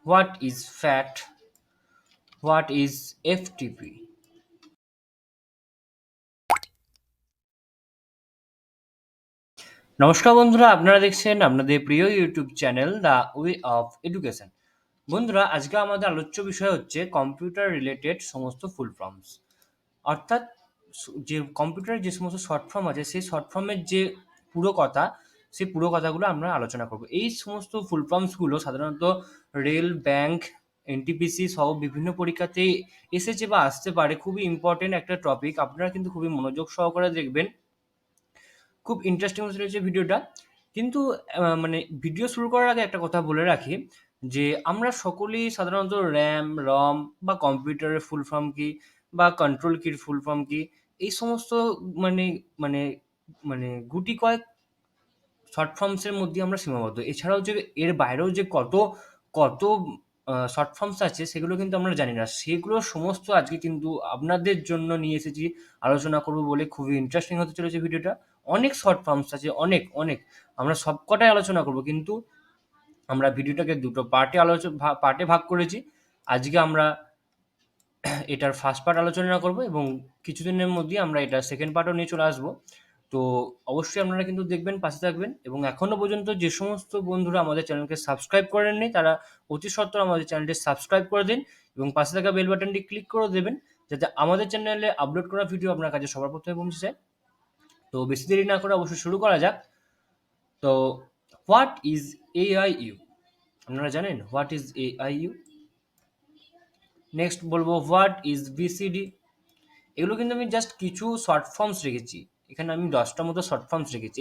What is FAT? What is FTP? নমস্কার বন্ধুরা, আপনারা দেখছেন আপনাদের প্রিয় YouTube channel the way of education. বন্ধুরা, আজকে আমাদের আলোচ্য বিষয় হচ্ছে কম্পিউটার রিলেটেড সমস্ত ফুল ফর্মস, অর্থাৎ যে কম্পিউটারের যে সমস্ত শর্ট ফর্ম আছে সেই শর্ট ফর্মের যে পুরো কথা, সেই পুরো কথাগুলো আমরা আলোচনা করব। এই সমস্ত ফুল ফর্মসগুলো সাধারণত রেল, ব্যাংক, এনটিপিসি সহ বিভিন্ন পরীক্ষাতেই এসেছে বা আসতে পারে। খুবই ইম্পর্টেন্ট একটা টপিক, আপনারা কিন্তু খুবই মনোযোগ সহকারে দেখবেন। খুব ইন্টারেস্টিং হতে চলেছে ভিডিওটা। কিন্তু মানে ভিডিও শুরু করার আগে একটা কথা বলে রাখি যে আমরা সকলেই সাধারণত র্যাম, রম বা কম্পিউটারের ফুল ফর্ম কি বা কন্ট্রোল কির ফুল ফর্ম কি, এই সমস্ত মানে মানে মানে গুটি কয়েক শর্ট ফর্মসের মধ্যে আমরা সীমাবদ্ধ। এছাড়াও যে এর বাইরেও যে কত শর্ট ফর্মস আছে সেগুলো কিন্তু আমরা জানি না। সেগুলো সমস্ত আজকে কিন্তু আপনাদের জন্য নিয়ে এসেছি, আলোচনা করব বলে। খুবই ইন্টারেস্টিং হতে চলেছে ভিডিওটা। অনেক শর্ট ফর্মস আছে, অনেক অনেক। আমরা সবকটাই আলোচনা করব, কিন্তু আমরা ভিডিওটাকে দুটো পার্টে ভাগ করেছি। আজকে আমরা এটার ফার্স্ট পার্ট আলোচনা করব এবং কিছুদিনের মধ্যেই আমরা এটার সেকেন্ড পার্টও নিয়ে চলে আসবো। তো অবশ্যই আপনারা কিন্তু দেখবেন, পাশে থাকবেন, এবং এখনো পর্যন্ত যে সমস্ত বন্ধুরা আমাদের চ্যানেলকে সাবস্ক্রাইব করেননি তারা অতি সত্বর আমাদের চ্যানেলটি সাবস্ক্রাইব করে দিন এবং পাশে থাকা বেল বাটনটি ক্লিক করে দেবেন, যাতে আমাদের চ্যানেলে আপলোড করা ভিডিও আপনার কাছে সবার প্রথমে পৌঁছে যায়। তো বেশি দেরি না করে অবশ্যই শুরু করা যাক। তো হোয়াট ইজ AIU? আপনারা জানেন হোয়াট ইজ AIU? নেক্সট বলবো হোয়াট ইজ VCD? এগুলো কিন্তু আমি জাস্ট কিছু শর্ট ফর্মস রেখেছি। এখানে আমি 10টা মতো শর্ট ফর্মস রেখেছি।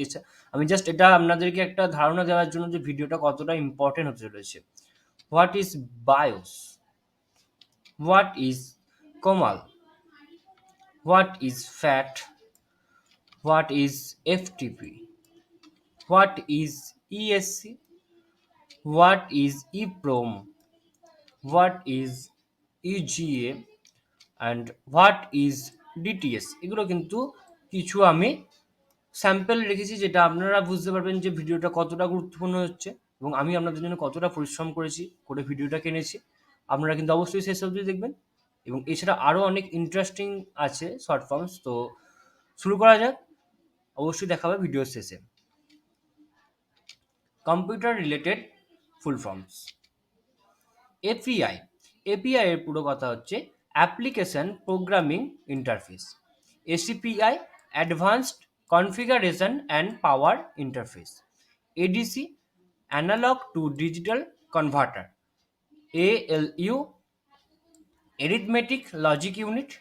আমি জাস্ট এটা আপনাদেরকে একটা ধারণা দেওয়ার জন্য যে ভিডিওটা কতটা ইম্পর্টেন্ট হতে চলেছে। What is bias? What is Kamal? What is fat? What is FTP? What is ESC? What is EPROM? What is EGA? And what is DTS? এগুলো কিন্তু কিছু আমি স্যাম্পল রেখেছি, যেটা আপনারা বুঝতে পারবেন যে ভিডিওটা কতটা গুরুত্বপূর্ণ হচ্ছে এবং আমি আপনাদের জন্য কতটা পরিশ্রম করেছি করে ভিডিওটা কিনেছি। আপনারা কিন্তু অবশ্যই শেষ অবধি দেখবেন, এবং এছাড়া আরও অনেক ইন্টারেস্টিং আছে শর্ট ফর্মস। তো শুরু করা যাক, অবশ্যই দেখা হবে ভিডিওর শেষে। Computer related full forms. API. API এর পুরো কথা হচ্ছে application programming interface. ACPI advanced configuration and power interface. ADC analogue to digital converter. ALU arithmetic logic unit.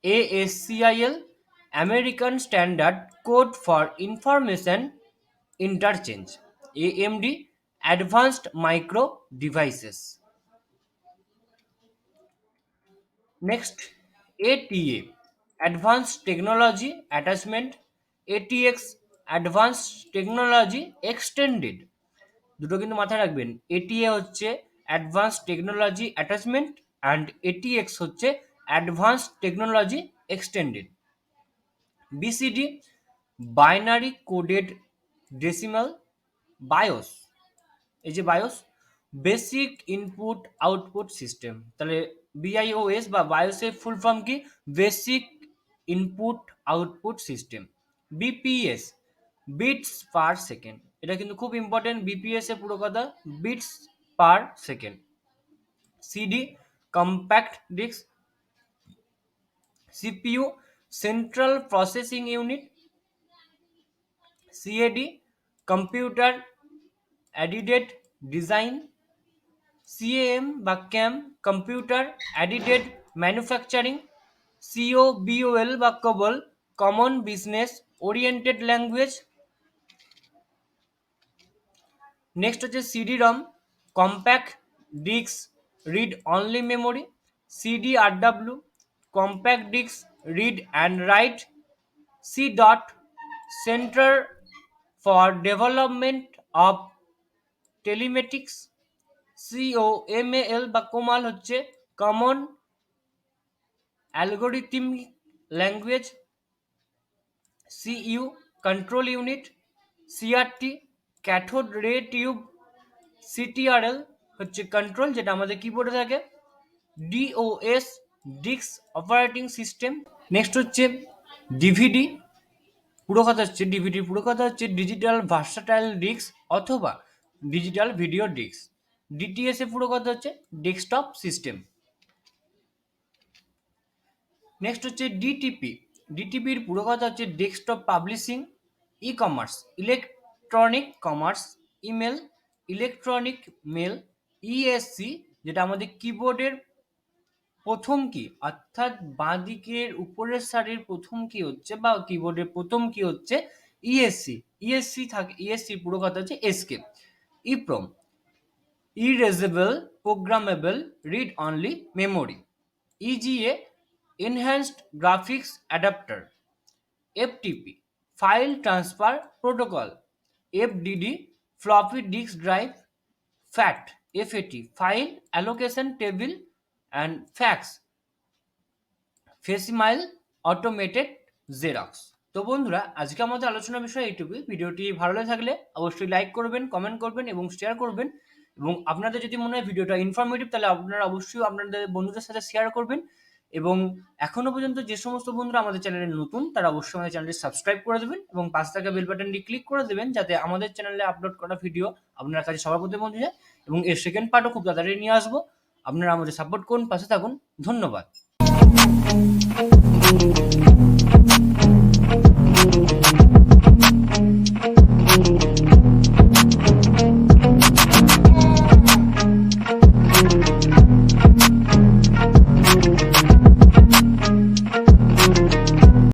ASCIL American Standard Code for Information Interchange. AMD Advanced Micro Devices. Next, ATA Advanced Technology Attachment. ATX Advanced Technology Extended. দুটো কিন্তু মাথায় রাখবেন, ATA হচ্ছে advanced technology attachment and ATX হচ্ছে advanced technology extended. BCD binary coded decimal. BIOS, এই যে BIOS, basic input output system. তাহলে BIOS বা বায়োসের ফুল ফর্ম কি? Basic input output system. BPS bits per second, এটা কিন্তু খুব ইম্পর্টেন্ট। বিপিএস এর পুরো কথা bits per second. CD compact disc. CPU central processing unit. CAD computer aided design. CAM বা CAM computer aided manufacturing. COBOL বা COBOL common business oriented language. Next হচ্ছে CD-ROM compact disc read only memory. CDRW compact disc read and write. C. Centre for development of telematics. COMAL বা COMAL হচ্ছে common algorithmic language. CU control unit. CRT cathode ray tube. CTRL হচ্ছে control, যেটা আমাদের কিবোর্ডে থাকে। DOS, disk operating system. Next হচ্ছে DVD, পুরো কথা হচ্ছে ডিজিটাল ভার্সাটাইল ডিস্ক অথবা ডিজিটাল ভিডিও ডিস্ক। ডিটিএস এর পুরো কথা হচ্ছে ডেস্কটপ সিস্টেম। নেক্সট হচ্ছে ডিটিপি। ডিটিপির পুরো কথা হচ্ছে desktop publishing, e commerce, electronic commerce, email, electronic mail. ESC, যেটা আমাদের কিবোর্ডের প্রথম কি, অর্থাৎ বাঁ দিকের উপরের সারির প্রথম কি হচ্ছে বা কিবোর্ডের প্রথম কি হচ্ছে ইএসসি। ইএসসি থাকে, ইএসসি পুরো কথা হচ্ছে escape. EPROM, erasable programmable read only memory. EGA, enhanced graphics adapter. FTP, file transfer protocol. FDD, floppy disk drive. FAT, FAT, file allocation table and fax. Facsimile, automated Xerox. তো বন্ধুরা, আজকে আমাদের আলোচনার বিষয় এইটুকুই। ভিডিওটি ভালো লেগে থাকলে অবশ্যই লাইক করবেন, কমেন্ট করবেন এবং শেয়ার করবেন। এবং আপনাদের যদি মনে হয় ভিডিওটা ইনফরমেটিভ, তাহলে আপনারা অবশ্যই আপনাদের বন্ধুদের সাথে শেয়ার করবেন। এবং এখনো পর্যন্ত যে সমস্ত বন্ধুরা আমাদের চ্যানেলে নতুন, তারা অবশ্যই আমাদের চ্যানেলটি সাবস্ক্রাইব করে দেবেন এবং পাশে থাকা বেল বাটনটি ক্লিক করে দেবেন, যাতে আমাদের চ্যানেলে আপলোড করা ভিডিও আপনার কাছে সবার প্রথমে পৌঁছে যায়। এবং এর সেকেন্ড পার্টও খুব তাড়াতাড়ি নিয়ে আসবো। আপনারা আমাদের সাপোর্ট করুন, পাশে থাকুন। ধন্যবাদ।